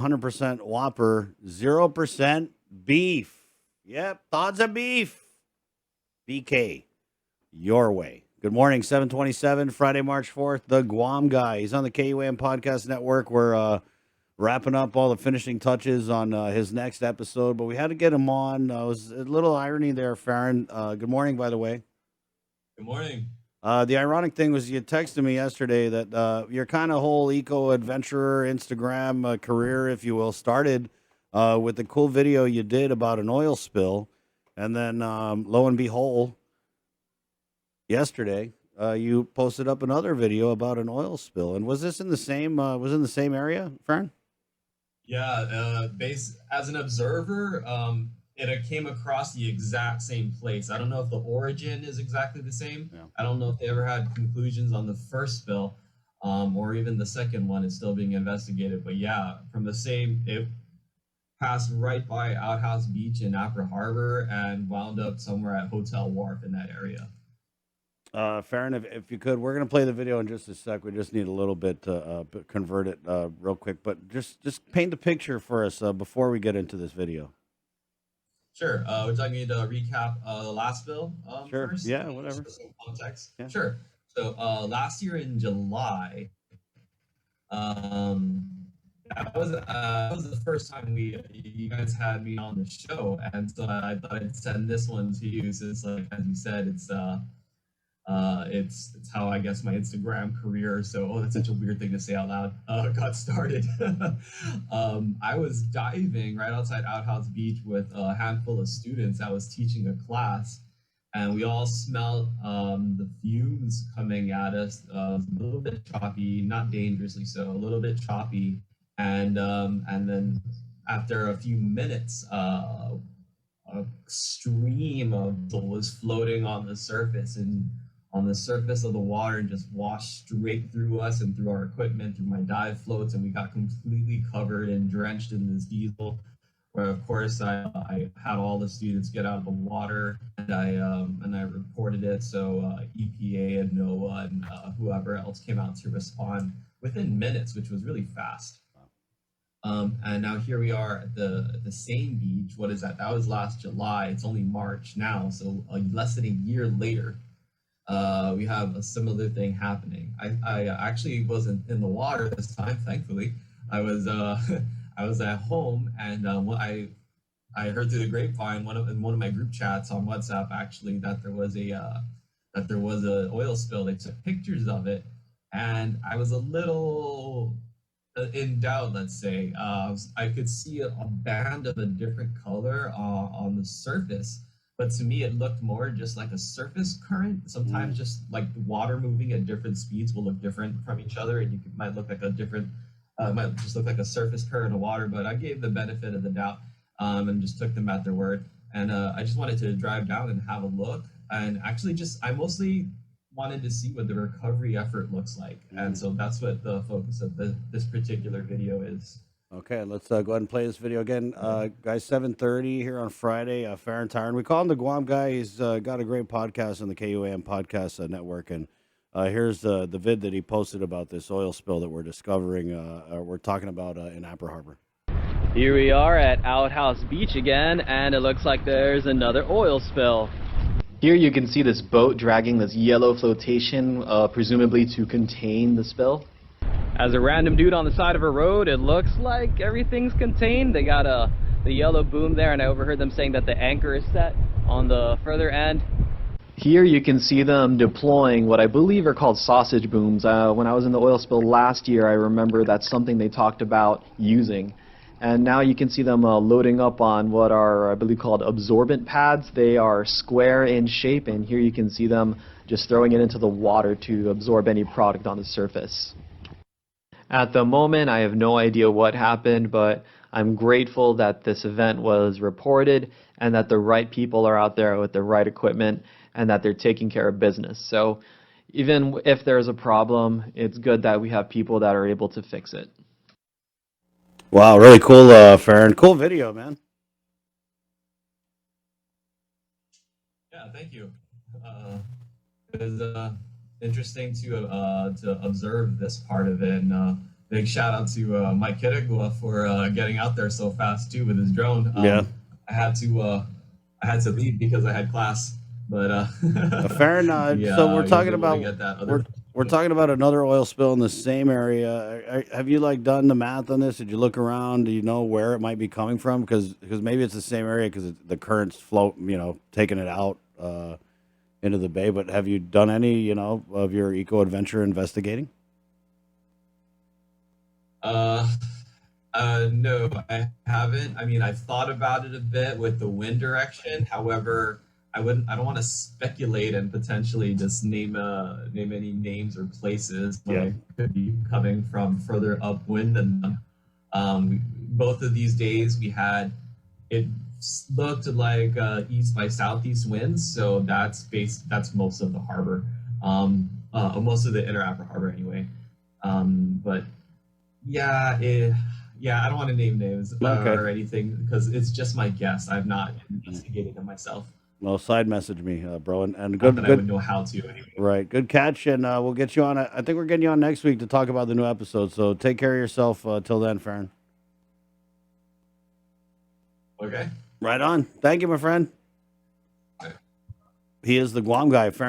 100% Whopper, 0% beef. Yep, thoughts of beef. BK, your way. Good morning, 727, Friday, March 4th. The Guam Guy. He's on the KUAM Podcast Network. We're wrapping up all the finishing touches on his next episode, but we had to get him on. It was a little irony there, Farron. Good morning, by the way. Good morning. The ironic thing was you texted me yesterday that your kind of whole eco adventurer Instagram career, if you will, started with the cool video you did about an oil spill, and then lo and behold, yesterday you posted up another video about an oil spill. And was this in the same area, Fern? Yeah, as an observer, it came across the exact same place. I don't know if the origin is exactly the same. Yeah. I don't know if they ever had conclusions on the first spill, or even the second one is still being investigated. But yeah, it passed right by Outhouse Beach in Apra Harbor and wound up somewhere at Hotel Wharf in that area. Farron, if you could, we're going to play the video in just a sec. We just need a little bit to convert it real quick, but just paint the picture for us before we get into this video. Sure. Would you like me to recap the last bill Sure. first? Yeah, whatever. Just for some context. Yeah. Sure. So last year in July, um, that was the first time you guys had me on the show, and so I thought I'd send this one to you since, like as you said, it's how I guess my Instagram career. So, that's such a weird thing to say out loud. Got started. I was diving right outside Outhouse Beach with a handful of students. I was teaching a class, and we all smelled the fumes coming at us. A little bit choppy, not dangerously so, a little bit choppy, and then after a few minutes, a stream of was floating on the surface of the water and just washed straight through us and through our equipment, through my dive floats, and we got completely covered and drenched in this diesel. Where of course I had all the students get out of the water, and I reported it. So EPA and NOAA and whoever else came out to respond within minutes, which was really fast. And now here we are at the same beach. What is that? That was last July. It's only March now, so less than a year later. We have a similar thing happening. I actually wasn't in the water this time, thankfully. I was I was at home, and I heard through the grapevine in one of my group chats on WhatsApp actually that there was a oil spill. They took pictures of it, and I was a little in doubt. Let's say I could see a band of a different color on the surface. But to me, it looked more just like a surface current. Sometimes just like water moving at different speeds will look different from each other, and might look like might just look like a surface current of water. But I gave the benefit of the doubt, and just took them at their word. And I just wanted to drive down and have a look. And actually, I mostly wanted to see what the recovery effort looks like. And so that's what the focus of this particular video is. Okay, let's go ahead and play this video again. Guys, 7:30 here on Friday. Farron Taijeron. We call him the Guam Guy. He's got a great podcast on the KUAM Podcast Network. And here's the vid that he posted about this oil spill that we're discovering, we're talking about in Apra Harbor. Here we are at Outhouse Beach again, and it looks like there's another oil spill. Here you can see this boat dragging this yellow flotation, presumably to contain the spill. As a random dude on the side of a road, it looks like everything's contained. They got the yellow boom there, and I overheard them saying that the anchor is set on the further end. Here you can see them deploying what I believe are called sausage booms. When I was in the oil spill last year, I remember that's something they talked about using. And now you can see them loading up on what are, I believe, called absorbent pads. They are square in shape, and here you can see them just throwing it into the water to absorb any product on the surface. At the moment, I have no idea what happened, but I'm grateful that this event was reported and that the right people are out there with the right equipment and that they're taking care of business. So even if there's a problem, it's good that we have people that are able to fix it. Wow, really cool, Farron. Cool video, man. Yeah, thank you. It was interesting to observe this part of it, and big shout out to Mike Kirigua for getting out there so fast too with his drone. Yeah. I had to leave because I had class, but Fair enough. yeah, So we're I was talking able to about get that other. we're talking about another oil spill in the same area. Have you like done the math on this? Did you look around? Do you know where it might be coming from? Because maybe it's the same area because the currents float, taking it out into the bay. But have you done any, of your eco adventure investigating? No, I haven't. I mean, I've thought about it a bit with the wind direction. However, I don't want to speculate and potentially just name any names or places when Yeah. it could be coming from further upwind. And both of these days we had it looked like east by southeast winds. So that's most of the harbor, most of the inner Apra harbor anyway. But yeah, I don't want to name names Okay. or anything because it's just my guess. I've not investigated them myself. Well, side message me, bro, and Not good, that I good, would know how to anyway. right, good catch, and we'll get you on. I think we're getting you on next week to talk about the new episode. So take care of yourself till then, Farron. Okay. Right on. Thank you, my friend. He is the Guam Guy Farron.